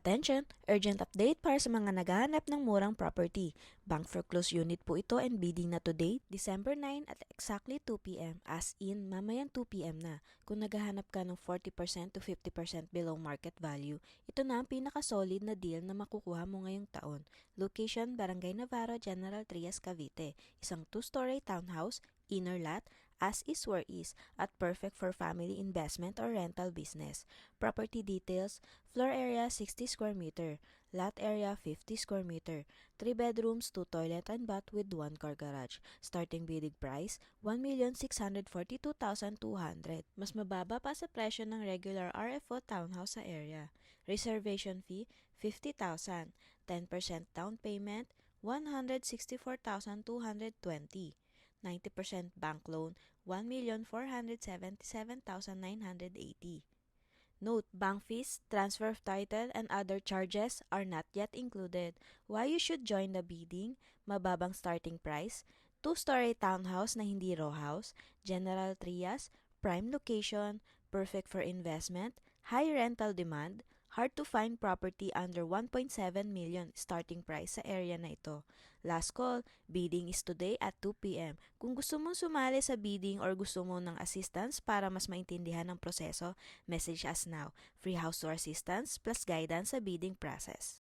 Attention! Urgent update para sa mga naghahanap ng murang property. Bank foreclosed unit po ito and bidding na today, December 9 at exactly 2 p.m. As in, mamayang 2 p.m. na. Kung naghahanap ka ng 40% to 50% below market value, ito na ang pinaka-solid na deal na makukuha mo ngayong taon. Location, Barangay Navarro, General Trias, Cavite. Isang 2-story townhouse, inner lot, as is where is, at perfect for family investment or rental business. Property details: floor area 60 square meter, lot area 50 square meter, 3 bedrooms, 2 toilet and bath with 1 car garage. Starting bidding price, 1,642,200. Mas mababa pa sa presyo ng regular RFO townhouse sa area. Reservation fee, 50,000. 10% down payment, 164,220. 90% bank loan, 1,477,980. Note: bank fees, transfer of title, and other charges are not yet included. Why you should join the bidding? Mababang starting price, 2-story townhouse na hindi row house, General Trias, prime location, perfect for investment, high rental demand, hard to find property under 1.7 million starting price sa area na ito. Last call, bidding is today at 2 p.m. Kung gusto mong sumali sa bidding or gusto mo ng assistance para mas maintindihan ang proseso, message us now. Free house tour assistance plus guidance sa bidding process.